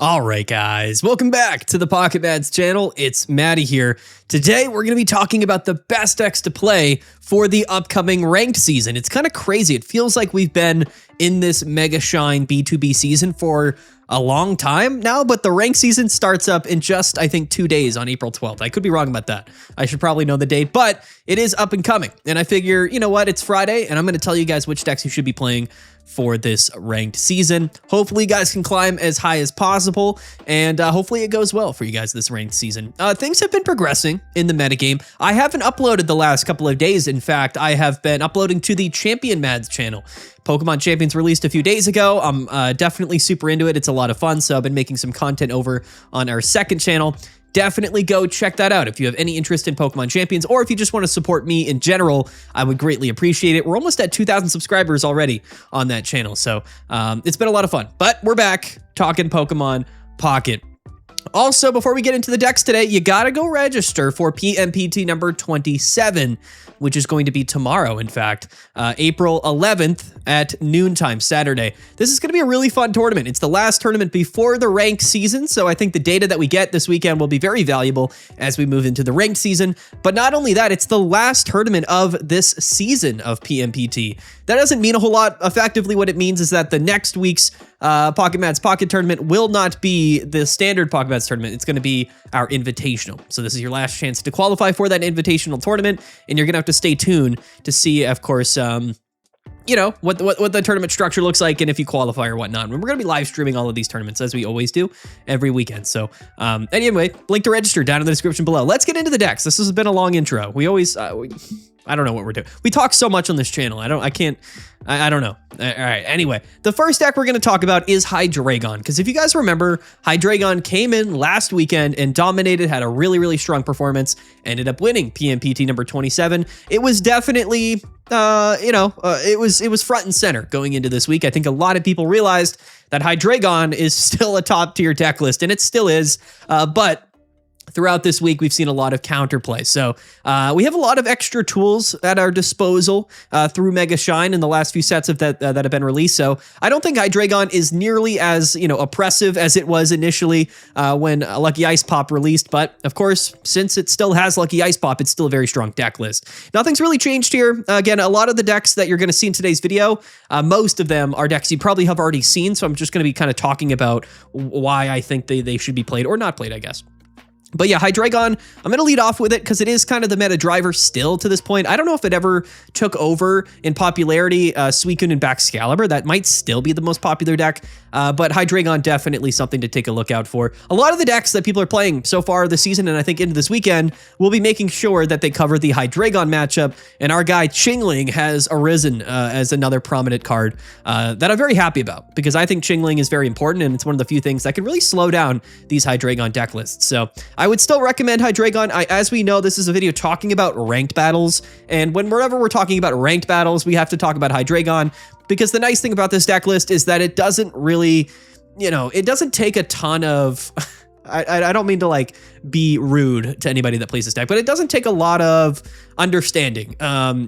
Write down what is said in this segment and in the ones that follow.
All right, guys, welcome back to the Pocket Mads channel. It's Maddie here. Today, we're going to be talking about the best decks to play for the upcoming ranked season. It's kind of crazy. It feels like we've been in this Mega Shine B2B season for a long time now, but the ranked season starts up in just, I think, 2 days on April 12th. I could be wrong about that. I should probably know the date, but it is up and coming. And I figure, you know what? It's Friday, and I'm going to tell you guys which decks you should be playing for this ranked season. Hopefully you guys can climb as high as possible, and hopefully it goes well for you guys this ranked season. Things have been progressing in the metagame. I haven't uploaded the last couple of days. In fact, I have been uploading to the Champion Mads channel. Pokemon Champions released a few days ago. I'm definitely super into it. It's a lot of fun, so I've been making some content over on our second channel. Definitely go check that out if you have any interest in Pokemon Champions, or if you just want to support me in general. I would greatly appreciate it. We're almost at 2,000 subscribers already on that channel, so it's been a lot of fun. But we're back talking Pokemon Pocket. Also, before we get into the decks today, you gotta go register for PMPT number 27, which is going to be tomorrow, in fact, April 11th at noontime, Saturday. This is gonna be a really fun tournament. It's the last tournament before the ranked season, so I think the data that we get this weekend will be very valuable as we move into the ranked season. But not only that, it's the last tournament of this season of PMPT. That doesn't mean a whole lot. Effectively, what it means is that the next week's Pocket Mads Pocket Tournament will not be the standard Pocket Mads Tournament. It's going to be our Invitational. So this is your last chance to qualify for that Invitational tournament, and you're going to have to stay tuned to see, of course, you know, what the tournament structure looks like and if you qualify or whatnot. And we're going to be live streaming all of these tournaments as we always do every weekend. So anyway, link to register down in the description below. Let's get into the decks. This has been a long intro. We always... I don't know what we're doing. We talk so much on this channel. I don't know. All right. Anyway, the first deck we're going to talk about is Hydreigon. Because if you guys remember, Hydreigon came in last weekend and dominated, had a really, really strong performance, ended up winning PMPT number 27. It was definitely, it was front and center going into this week. I think a lot of people realized that Hydreigon is still a top tier deck list, and it still is, but throughout this week, we've seen a lot of counterplay. So we have a lot of extra tools at our disposal through Mega Shine in the last few sets of that have been released. So I don't think Hydreigon is nearly as oppressive as it was initially when Lucky Ice Pop released. But of course, since it still has Lucky Ice Pop, it's still a very strong deck list. Nothing's really changed here. Again, a lot of the decks that you're going to see in today's video, most of them are decks you probably have already seen. So I'm just going to be kind of talking about why I think they should be played or not played, I guess. But yeah, Hydreigon, I'm going to lead off with it because it is kind of the meta driver still to this point. I don't know if it ever took over in popularity, Suicune and Baxcalibur. That might still be the most popular deck, but Hydreigon definitely something to take a look out for. A lot of the decks that people are playing so far this season, and I think into this weekend, will be making sure that they cover the Hydreigon matchup, and our guy Chingling has arisen as another prominent card that I'm very happy about, because I think Chingling is very important, and it's one of the few things that can really slow down these Hydreigon deck lists. So I would still recommend Hydreigon. As we know, this is a video talking about ranked battles, and whenever we're talking about ranked battles, we have to talk about Hydreigon, because the nice thing about this deck list is that it doesn't really, it doesn't take a ton of... I don't mean to like be rude to anybody that plays this deck, but it doesn't take a lot of understanding.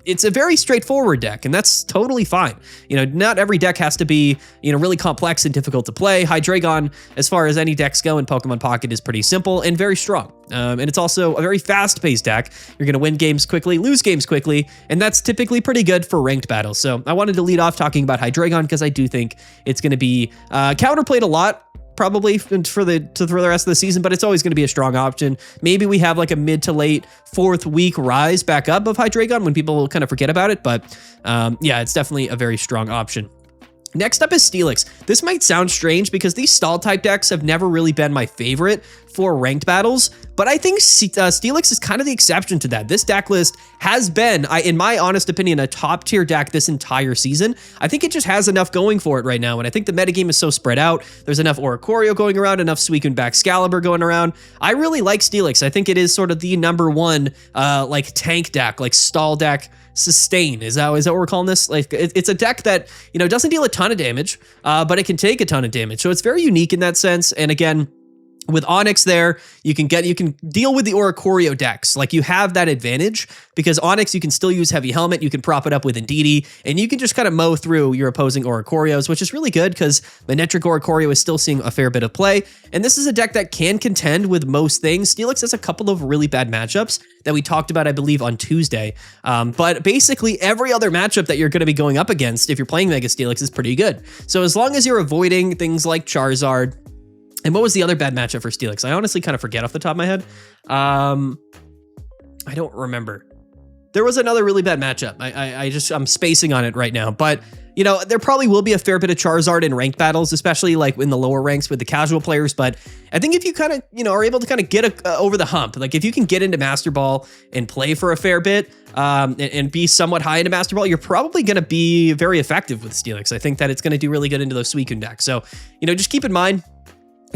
It's a very straightforward deck, and that's totally fine. Not every deck has to be, really complex and difficult to play. Hydreigon, as far as any decks go in Pokemon Pocket, is pretty simple and very strong. And it's also a very fast-paced deck. You're going to win games quickly, lose games quickly, and that's typically pretty good for ranked battles. So I wanted to lead off talking about Hydreigon because I do think it's going to be counterplayed a lot, probably for the rest of the season, but it's always going to be a strong option. Maybe we have like a mid to late 4th week rise back up of Hydreigon when people kind of forget about it, but yeah, it's definitely a very strong option. Next up is Steelix. This might sound strange because these stall type decks have never really been my favorite for ranked battles, but I think Steelix is kind of the exception to that. This deck list has been, in my honest opinion, a top tier deck this entire season. I think it just has enough going for it right now, and I think the metagame is so spread out. There's enough Oricorio going around, enough Suicune Baxcalibur going around. I really like Steelix. I think it is sort of the #1 like tank deck, like stall deck. Sustain, is that what we're calling this? Like it's a deck that doesn't deal a ton of damage, but it can take a ton of damage, so it's very unique in that sense. And again, With Onyx there, you can deal with the Oricorio decks. Like, you have that advantage because Onyx, you can still use Heavy Helmet, you can prop it up with Indeedee, and you can just kind of mow through your opposing Oricorios, which is really good because Manectric Oricorio is still seeing a fair bit of play. And this is a deck that can contend with most things. Steelix has a couple of really bad matchups that we talked about, I believe, on Tuesday. But basically, every other matchup that you're going to be going up against if you're playing Mega Steelix is pretty good. So as long as you're avoiding things like Charizard. And what was the other bad matchup for Steelix? I honestly kind of forget off the top of my head. I don't remember. There was another really bad matchup. I'm spacing on it right now. But, you know, there probably will be a fair bit of Charizard in ranked battles, especially like in the lower ranks with the casual players. But I think if you kind of, you know, are able to kind of get over the hump, like if you can get into Master Ball and play for a fair bit and be somewhat high into Master Ball, you're probably going to be very effective with Steelix. I think that it's going to do really good into those Suicune decks. So, you know, just keep in mind,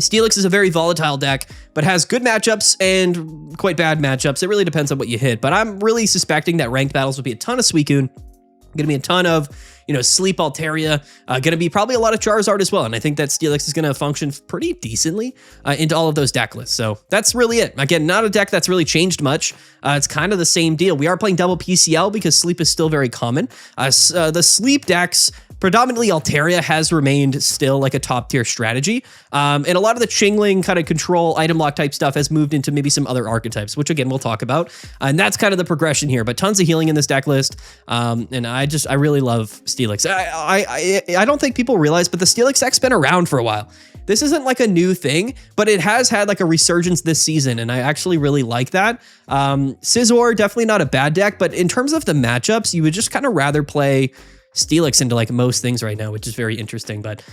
Steelix is a very volatile deck, but has good matchups and quite bad matchups. It really depends on what you hit, but I'm really suspecting that ranked battles will be a ton of Suicune, going to be a ton of, you know, Sleep Altaria, going to be probably a lot of Charizard as well. And I think that Steelix is going to function pretty decently into all of those deck lists. So that's really it. Again, not a deck that's really changed much. It's kind of the same deal. We are playing double PCL because Sleep is still very common. The Sleep decks, predominantly Altaria, has remained still like a top tier strategy. And a lot of the Chingling kind of control item lock type stuff has moved into maybe some other archetypes, which again, we'll talk about. And that's kind of the progression here, but tons of healing in this deck list. And I really love Steelix. I don't think people realize, but the Steelix deck's been around for a while. This isn't like a new thing, but it has had like a resurgence this season, and I actually really like that. Scizor, definitely not a bad deck, but in terms of the matchups, you would just kind of rather play Steelix into like most things right now, which is very interesting. But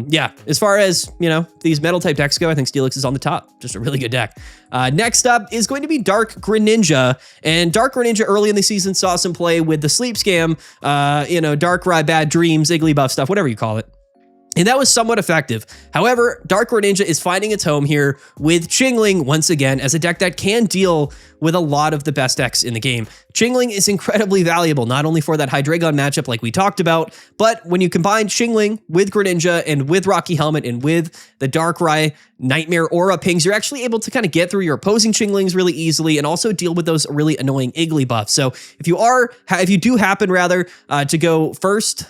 yeah, as far as, you know, these metal type decks go, I think Steelix is on the top. Just a really good deck. Next up is going to be Dark Greninja. And Dark Greninja early in the season saw some play with the Sleep Scam, you know, Darkrai, Bad Dreams, Igglybuff stuff, whatever you call it. And that was somewhat effective. However, Dark Greninja is finding its home here with Chingling once again as a deck that can deal with a lot of the best decks in the game. Chingling is incredibly valuable, not only for that Hydreigon matchup like we talked about, but when you combine Chingling with Greninja and with Rocky Helmet and with the Darkrai Nightmare Aura pings, you're actually able to kind of get through your opposing Chinglings really easily and also deal with those really annoying Igglybuffs. So if you do happen to go first,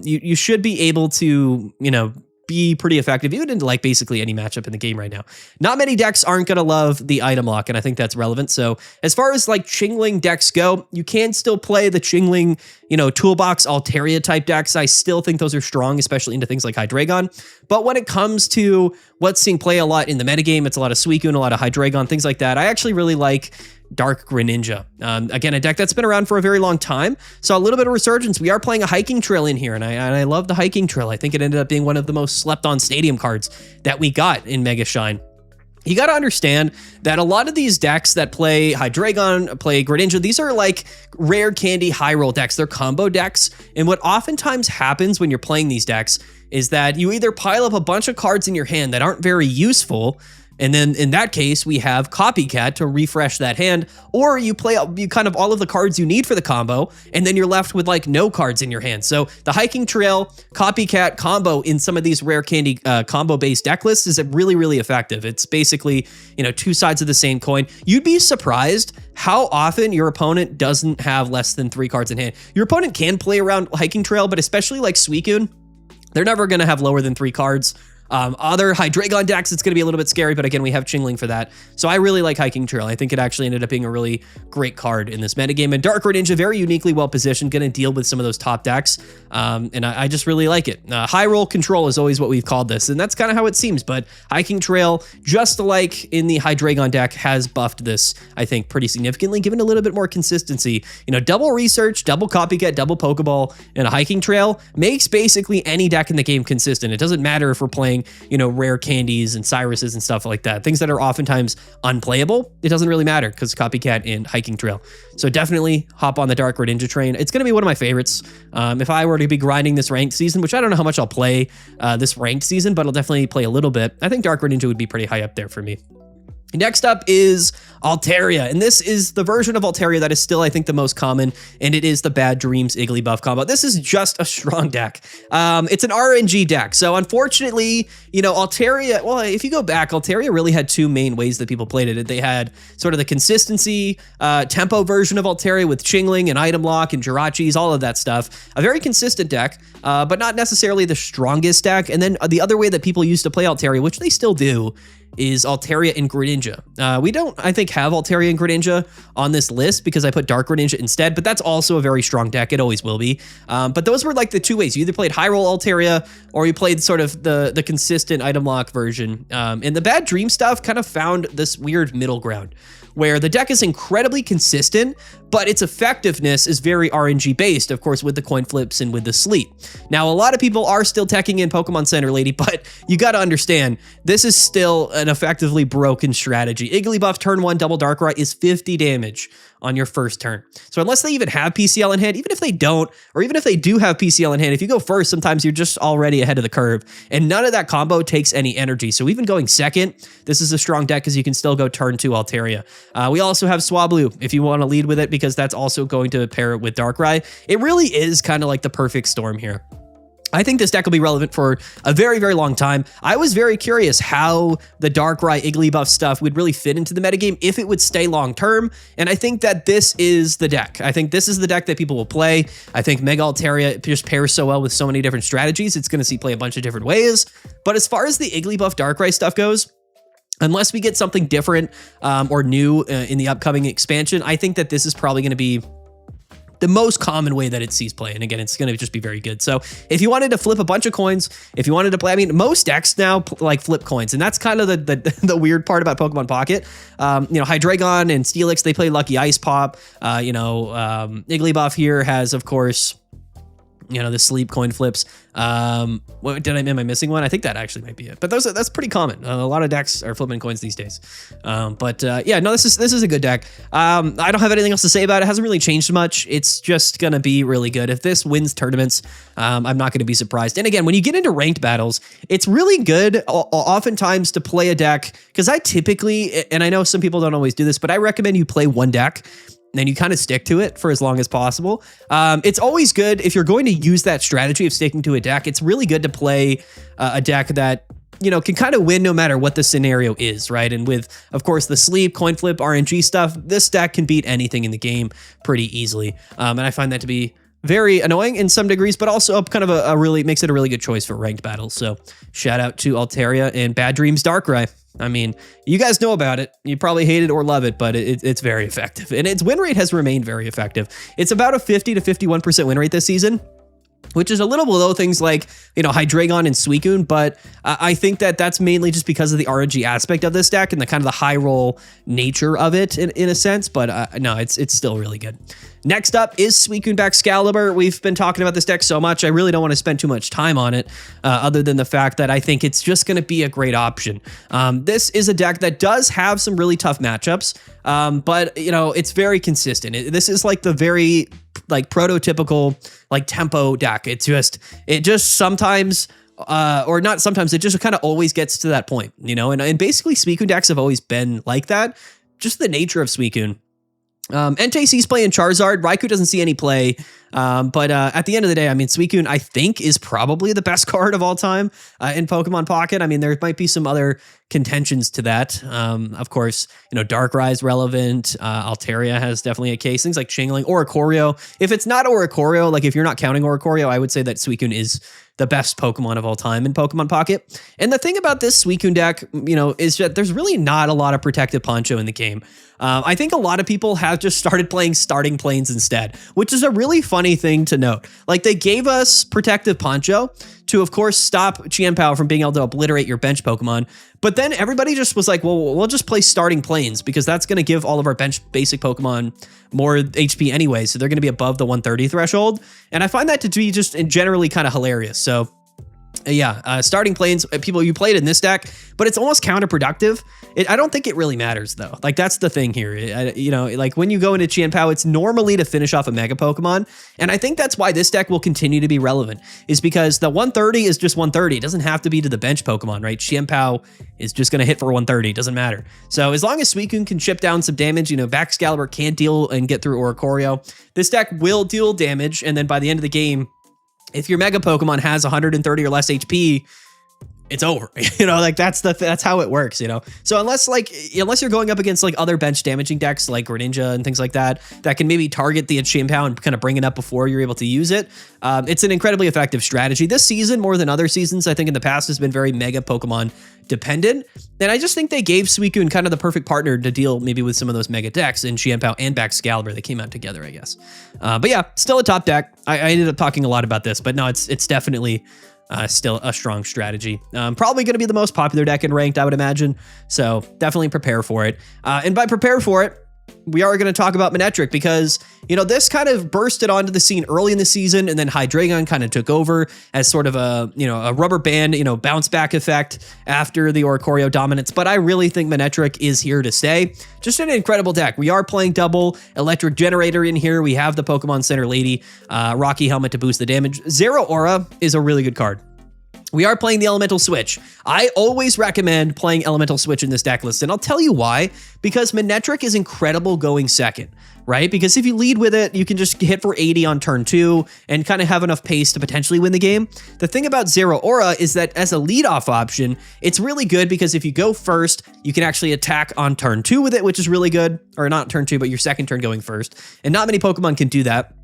you should be able to, you know, be pretty effective, even in like basically any matchup in the game right now. Not many decks aren't going to love the item lock, and I think that's relevant. So as far as like Chingling decks go, you can still play the Chingling, you know, toolbox Altaria type decks. I still think those are strong, especially into things like Hydreigon. But when it comes to what's seeing play a lot in the metagame, it's a lot of Suicune, a lot of Hydreigon, things like that. I actually really like Dark Greninja. Again, a deck that's been around for a very long time. So a little bit of resurgence. We are playing a Hiking Trail in here, and I love the Hiking Trail. I think it ended up being one of the most slept on stadium cards that we got in Mega Shine. You got to understand that a lot of these decks that play Hydreigon, play Greninja, these are like rare candy high roll decks. They're combo decks. And what oftentimes happens when you're playing these decks is that you either pile up a bunch of cards in your hand that aren't very useful, and then in that case, we have Copycat to refresh that hand, or you play kind of all of the cards you need for the combo, and then you're left with like no cards in your hand. So the Hiking Trail Copycat combo in some of these rare candy combo-based deck lists is really, really effective. It's basically, you know, two sides of the same coin. You'd be surprised how often your opponent doesn't have less than 3 cards in hand. Your opponent can play around Hiking Trail, but especially like Suicune, they're never going to have lower than 3 cards. Other Hydreigon decks, it's going to be a little bit scary, but again, we have Chingling for that. So I really like Hiking Trail. I think it actually ended up being a really great card in this metagame. And Dark Greninja, very uniquely well positioned, going to deal with some of those top decks. And I just really like it. High roll control is always what we've called this, and that's kind of how it seems. But Hiking Trail, just like in the Hydreigon deck, has buffed this, I think, pretty significantly, given a little bit more consistency. You know, double Research, double Copycat, double Pokeball, and a Hiking Trail makes basically any deck in the game consistent. It doesn't matter if we're playing, you know, rare candies and Cyruses and stuff like that. Things that are oftentimes unplayable, it doesn't really matter because Copycat and Hiking Trail. So definitely hop on the Dark Greninja train. It's going to be one of my favorites. If I were to be grinding this ranked season, which I don't know how much I'll play this ranked season, but I'll definitely play a little bit, I think Dark Greninja would be pretty high up there for me. Next up is Altaria, and this is the version of Altaria that is still, I think, the most common, and it is the Bad Dreams Igglybuff combo. This is just a strong deck. It's an RNG deck, so unfortunately, you know, Altaria, well, if you go back, Altaria really had two main ways that people played it. They had sort of the consistency tempo version of Altaria with Chingling and Item Lock and Jirachis, all of that stuff. A very consistent deck, but not necessarily the strongest deck. And then the other way that people used to play Altaria, which they still do, is Altaria and Greninja. We don't, I think, have Altaria and Greninja on this list because I put Dark Greninja instead, but that's also a very strong deck. It always will be. But those were like the two ways. You either played high roll Altaria or you played sort of the consistent item lock version. And the Bad Dream stuff kind of found this weird middle ground where the deck is incredibly consistent, but its effectiveness is very RNG based, of course, with the coin flips and with the sleep. Now, a lot of people are still teching in Pokemon Center Lady, but you got to understand, this is still an effectively broken strategy. Igglybuff turn 1 double Darkrai is 50 damage on your first turn. So unless they even have PCL in hand, even if they don't, or even if they do have PCL in hand, if you go first, sometimes you're just already ahead of the curve, and none of that combo takes any energy. So even going second, this is a strong deck because you can still go turn 2 Altaria. We also have Swablu if you want to lead with it, because that's also going to pair it with Darkrai. It really is kind of like the perfect storm here. I think this deck will be relevant for a very, very long time. I was very curious how the Darkrai Igglybuff stuff would really fit into the metagame, if it would stay long term, and I think that this is the deck. I think this is the deck that people will play. I think Mega Altaria just pairs so well with so many different strategies. It's going to see play a bunch of different ways, but as far as the Igglybuff Darkrai stuff goes, unless we get something different or new in the upcoming expansion, I think that this is probably going to be the most common way that it sees play. And again, it's going to just be very good. So if you wanted to flip a bunch of coins, if you wanted to play, I mean, most decks now like flip coins, and that's kind of the weird part about Pokemon Pocket. You know, Hydreigon and Steelix, they play Lucky Ice Pop. Igglybuff here has, of course, you know, the sleep coin flips. Am I missing one? I think that actually might be it. But that's pretty common. A lot of decks are flipping coins these days. Yeah, no, this is a good deck. I don't have anything else to say about it. It hasn't really changed much. It's just gonna be really good. If this wins tournaments, I'm not gonna be surprised. And again, when you get into ranked battles, it's really good oftentimes to play a deck, because I typically, and I know some people don't always do this, but I recommend you play one deck, then you kind of stick to it for as long as possible. It's always good if you're going to use that strategy of sticking to a deck. It's really good to play a deck that, you know, can kind of win no matter what the scenario is, right? And with, of course, the sleep, coin flip, RNG stuff, this deck can beat anything in the game pretty easily. And I find that to be very annoying in some degrees, but also kind of a really makes it a really good choice for ranked battles. So shout out to Altaria and Bad Dreams Darkrai. I mean, you guys know about it. You probably hate it or love it, but it's very effective. And its win rate has remained very effective. It's about a 50 to 51% win rate this season, which is a little below things like, you know, Hydreigon and Suicune, but I think that that's mainly just because of the RNG aspect of this deck and the kind of the high roll nature of it in a sense, but no, it's still really good. Next up is Suicune Excalibur. We've been talking about this deck so much, I really don't want to spend too much time on it, other than the fact that I think it's just going to be a great option. This is a deck that does have some really tough matchups, but, you know, it's very consistent. This is like the very like prototypical like tempo deck. It just sometimes or not sometimes, it just kind of always gets to that point, you know, and basically Suicune decks have always been like that. Just the nature of Suicune. Entei sees play in Charizard. Raikou doesn't see any play. But at the end of the day, I mean, Suicune, I think, is probably the best card of all time in Pokemon Pocket. I mean, there might be some other contentions to that. Of course, you know, Darkrai is relevant. Altaria has definitely a case. Things like Chingling, Oricorio. If it's not Oricorio, like if you're not counting Oricorio, I would say that Suicune is the best Pokemon of all time in Pokemon Pocket. And the thing about this Suicune deck, you know, is that there's really not a lot of Protective Poncho in the game. I think a lot of people have just started playing Starting Plains instead, which is a really funny thing to note. Like, they gave us Protective Poncho to, of course, stop Chien-Pao from being able to obliterate your bench Pokemon. But then everybody just was like, well, we'll just play Starting Plains because that's going to give all of our bench basic Pokemon more HP anyway. So they're going to be above the 130 threshold. And I find that to be just generally kind of hilarious. So Starting planes, people, you played in this deck, but it's almost counterproductive. I don't think it really matters though. Like that's the thing here. Like when you go into Chien-Pao, it's normally to finish off a Mega Pokemon. And I think that's why this deck will continue to be relevant, is because the 130 is just 130. It doesn't have to be to the bench Pokemon, right? Chien-Pao is just going to hit for 130. It doesn't matter. So as long as Suicune can chip down some damage, Baxcalibur can't deal and get through Oricorio, this deck will deal damage. And then by the end of the game, if your Mega Pokemon has 130 or less HP, it's over. That's how it works, So unless you're going up against like other bench damaging decks like Greninja and things like that can maybe target the Chien-Pao and kind of bring it up before you're able to use it, it's an incredibly effective strategy. This season, more than other seasons, I think in the past, has been very Mega Pokemon dependent. And I just think they gave Suicune kind of the perfect partner to deal maybe with some of those Mega decks in Chien-Pao and Baxcalibur. They came out together, I guess. But yeah, still a top deck. I ended up talking a lot about this, but no, it's definitely still a strong strategy. Probably going to be the most popular deck in ranked, I would imagine. So definitely prepare for it. And by prepare for it, we are going to talk about Manectric because, this kind of bursted onto the scene early in the season, and then Hydreigon kind of took over as sort of a rubber band, bounce back effect after the Oricorio dominance. But I really think Manectric is here to stay. Just an incredible deck. We are playing double Electric Generator in here. We have the Pokemon Center Lady, Rocky Helmet to boost the damage. Zeraora is a really good card. We are playing the Elemental Switch. I always recommend playing Elemental Switch in this deck list, and I'll tell you why. Because Manectric is incredible going second, right? Because if you lead with it, you can just hit for 80 on turn 2 and kind of have enough pace to potentially win the game. The thing about Zeraora is that as a leadoff option, it's really good because if you go first, you can actually attack on turn 2 with it, which is really good. Or not turn 2, but your second turn going first. And not many Pokemon can do that.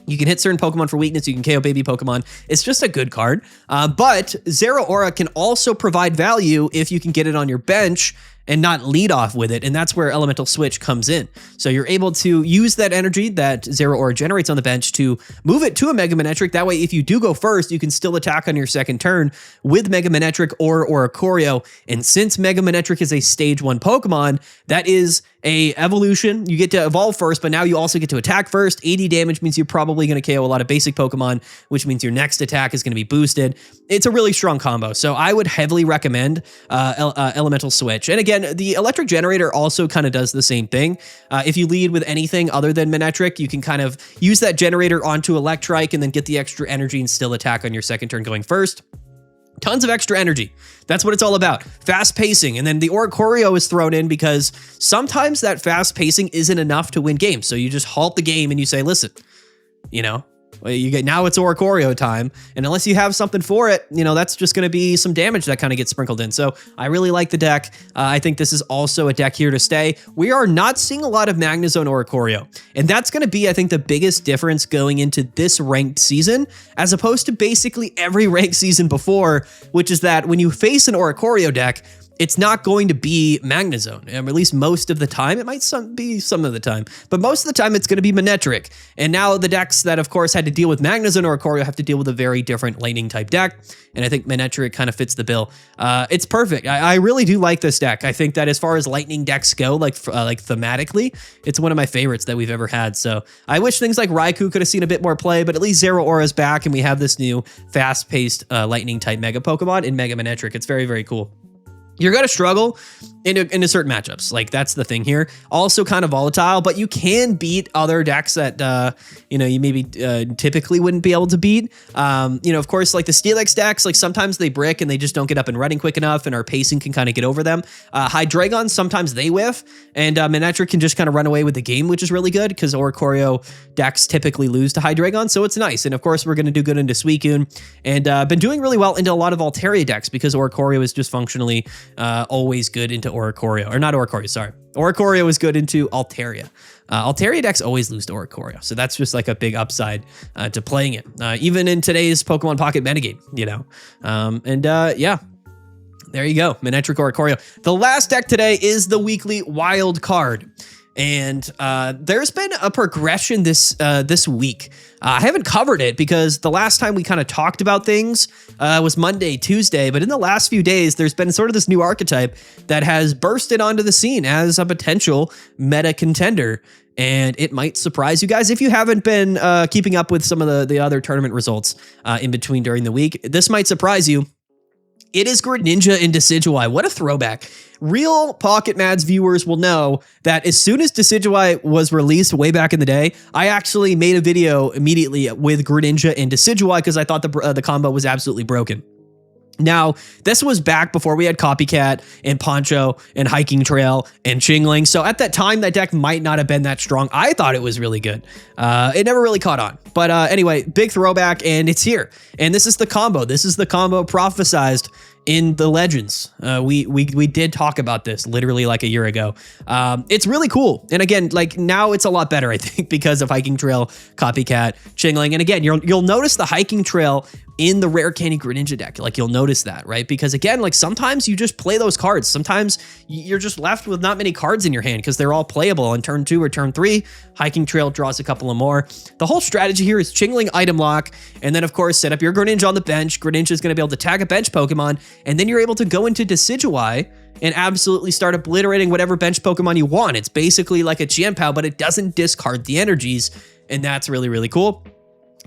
You can hit certain Pokemon for weakness. You can KO baby Pokemon. It's just a good card. But Zeraora can also provide value if you can get it on your bench and not lead off with it. And that's where Elemental Switch comes in. So you're able to use that energy that Zeraora generates on the bench to move it to a Mega Manectric. That way, if you do go first, you can still attack on your second turn with Mega Manectric or Oricorio. And since Mega Manectric is a stage 1 Pokemon, that is a evolution. You get to evolve first, but now you also get to attack first. 80 damage means you're probably going to KO a lot of basic Pokemon, which means your next attack is going to be boosted. It's a really strong combo. So I would heavily recommend Elemental Switch. And again, the Electric Generator also kind of does the same thing. If you lead with anything other than Manectric, you can kind of use that generator onto Electrike and then get the extra energy and still attack on your second turn going first. Tons of extra energy. That's what it's all about. Fast pacing. And then the Oricorio is thrown in because sometimes that fast pacing isn't enough to win games. So you just halt the game and you say, listen, now it's Oricorio time. And unless you have something for it, that's just going to be some damage that kind of gets sprinkled in. So I really like the deck. I think this is also a deck here to stay. We are not seeing a lot of Magnezone Oricorio. And that's going to be, I think, the biggest difference going into this ranked season, as opposed to basically every ranked season before, which is that when you face an Oricorio deck, it's not going to be Magnezone, or at least most of the time. It might be some of the time, but most of the time it's going to be Manectric. And now the decks that, of course, had to deal with Magnezone or Oricorio have to deal with a very different lightning type deck. And I think Manectric kind of fits the bill. It's perfect. I really do like this deck. I think that as far as lightning decks go, like thematically, it's one of my favorites that we've ever had. So I wish things like Raikou could have seen a bit more play, but at least Zeraora's back and we have this new fast-paced lightning type Mega Pokemon in Mega Manectric. It's very, very cool. You're going to struggle into certain matchups. Like, that's the thing here. Also kind of volatile, but you can beat other decks that, you maybe typically wouldn't be able to beat. Of course, like the Steelix decks, like sometimes they brick and they just don't get up and running quick enough and our pacing can kind of get over them. Hydreigon, sometimes they whiff, and Manectric can just kind of run away with the game, which is really good because Oricorio decks typically lose to Hydreigon, so it's nice. And of course, we're going to do good into Suicune and been doing really well into a lot of Altaria decks because Oricorio is just functionally always good into Oricorio, or not Oricorio, sorry. Oricorio is good into Altaria. Altaria decks always lose to Oricorio, so that's just like a big upside to playing it, even in today's Pokemon Pocket metagame, yeah. There you go, Manectric Oricorio. The last deck today is the weekly wild card. And there's been a progression this week. I haven't covered it because the last time we kind of talked about things was Monday, Tuesday. But in the last few days, there's been sort of this new archetype that has bursted onto the scene as a potential meta contender. And it might surprise you guys if you haven't been keeping up with some of the other tournament results in between during the week. This might surprise you. It is Greninja and Decidueye. What a throwback. Real Pocket Mads viewers will know that as soon as Decidueye was released way back in the day, I actually made a video immediately with Greninja and Decidueye because I thought the combo was absolutely broken. Now, this was back before we had Copycat and Poncho and Hiking Trail and Chingling. So at that time, that deck might not have been that strong. I thought it was really good. It never really caught on. But anyway, big throwback, and it's here. And this is the combo. This is the combo prophesized in the Legends. We did talk about this literally like a year ago. It's really cool. And again, like now it's a lot better, I think, because of Hiking Trail, Copycat, Chingling. And again, you'll notice the Hiking Trail in the Rare Candy Greninja deck. Like you'll notice that, right? Because again, like sometimes you just play those cards. Sometimes you're just left with not many cards in your hand because they're all playable on turn 2 or turn 3. Hiking Trail draws a couple of more. The whole strategy here is Chingling item lock, and then of course set up your Greninja on the bench. Greninja is going to be able to tag a bench Pokemon, and then you're able to go into Decidueye and absolutely start obliterating whatever bench Pokemon you want. It's basically like a Chien-Pao, but it doesn't discard the energies, and that's really, really cool.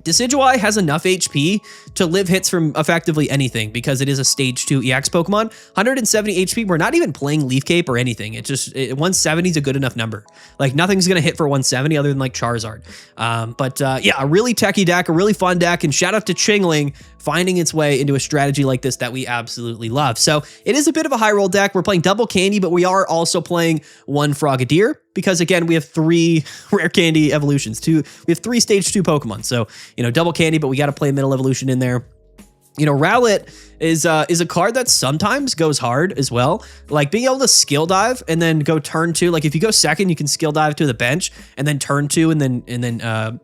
Decidueye has enough HP to live hits from effectively anything because it is a stage 2 EX Pokemon. 170 HP, we're not even playing Leaf Cape or anything. 170 is a good enough number. Like nothing's going to hit for 170 other than like Charizard. Yeah, a really techie deck, a really fun deck, and shout out to Chingling finding its way into a strategy like this that we absolutely love. So it is a bit of a high roll deck. We're playing double candy, but we are also playing one Frogadier because again, we have 3 rare candy evolutions. We have 3 stage 2 Pokemon. So, double candy, but we got to play a middle evolution in there. Rowlet is a card that sometimes goes hard as well. Like being able to skill dive and then go turn 2. Like if you go second, you can skill dive to the bench and then turn 2 and then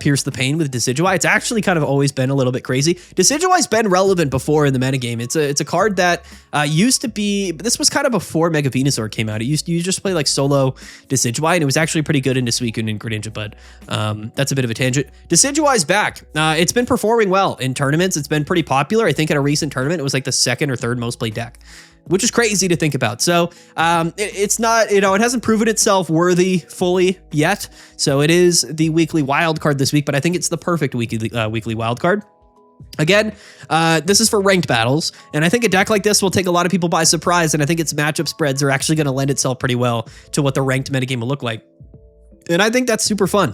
Pierce the Pain with Decidueye. It's actually kind of always been a little bit crazy. Decidueye's been relevant before in the metagame. It's a card that used to be, but this was kind of before Mega Venusaur came out. You just play like solo Decidueye, and it was actually pretty good into Suicune and Greninja, but that's a bit of a tangent. Decidueye's back. It's been performing well in tournaments. It's been pretty popular. I think at a recent tournament, it was like the 2nd or 3rd most played deck, which is crazy to think about. So it's not, it hasn't proven itself worthy fully yet. So it is the weekly wild card this week, but I think it's the perfect weekly wild card. Again, this is for ranked battles, and I think a deck like this will take a lot of people by surprise, and I think its matchup spreads are actually going to lend itself pretty well to what the ranked metagame will look like. And I think that's super fun.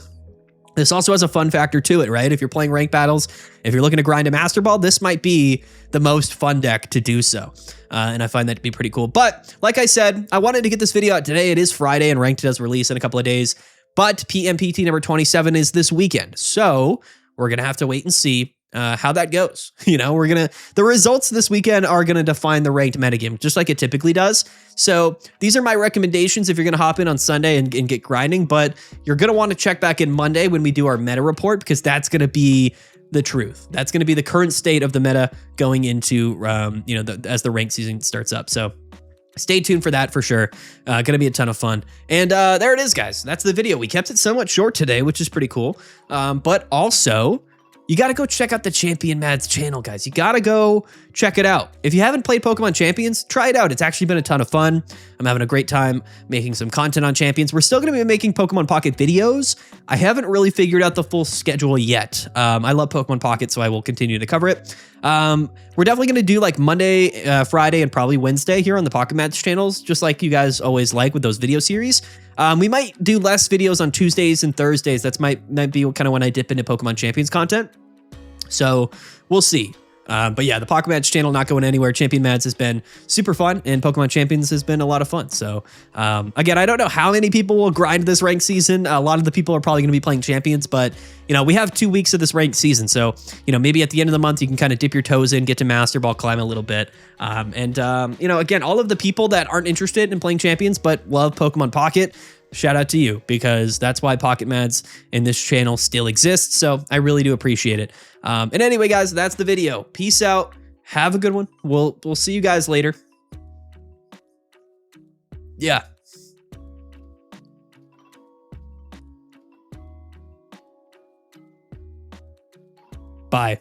This also has a fun factor to it, right? If you're playing ranked battles, if you're looking to grind a Master Ball, this might be the most fun deck to do so. And I find that to be pretty cool. But like I said, I wanted to get this video out today. It is Friday and Ranked does release in a couple of days. But PMPT number 27 is this weekend. So we're going to have to wait and see how that goes. The results this weekend are going to define the ranked metagame, just like it typically does. So these are my recommendations if you're going to hop in on Sunday and get grinding, but you're going to want to check back in Monday when we do our meta report, because that's going to be the truth. That's going to be the current state of the meta going into, as the ranked season starts up. So stay tuned for that for sure. Going to be a ton of fun. And there it is, guys. That's the video. We kept it somewhat short today, which is pretty cool. But also, you got to go check out the Champion Mads channel, guys. You got to go check it out. If you haven't played Pokemon Champions, try it out. It's actually been a ton of fun. I'm having a great time making some content on Champions. We're still going to be making Pokemon Pocket videos. I haven't really figured out the full schedule yet. I love Pokemon Pocket, so I will continue to cover it. We're definitely going to do like Monday, Friday, and probably Wednesday here on the Pocket Mads channels, just like you guys always like with those video series. We might do less videos on Tuesdays and Thursdays. That's might be kind of when I dip into Pokemon Champions content. So we'll see. But yeah, the Pocket Mads channel not going anywhere. Champion Mads has been super fun, and Pokemon Champions has been a lot of fun. So again, I don't know how many people will grind this ranked season. A lot of the people are probably going to be playing Champions, but we have 2 weeks of this ranked season. So maybe at the end of the month, you can kind of dip your toes in, get to Master Ball, climb a little bit. Again, all of the people that aren't interested in playing Champions but love Pokemon Pocket, shout out to you, because that's why Pocket Mads in this channel still exists. So I really do appreciate it. And anyway, guys, that's the video. Peace out. Have a good one. We'll see you guys later. Yeah. Bye.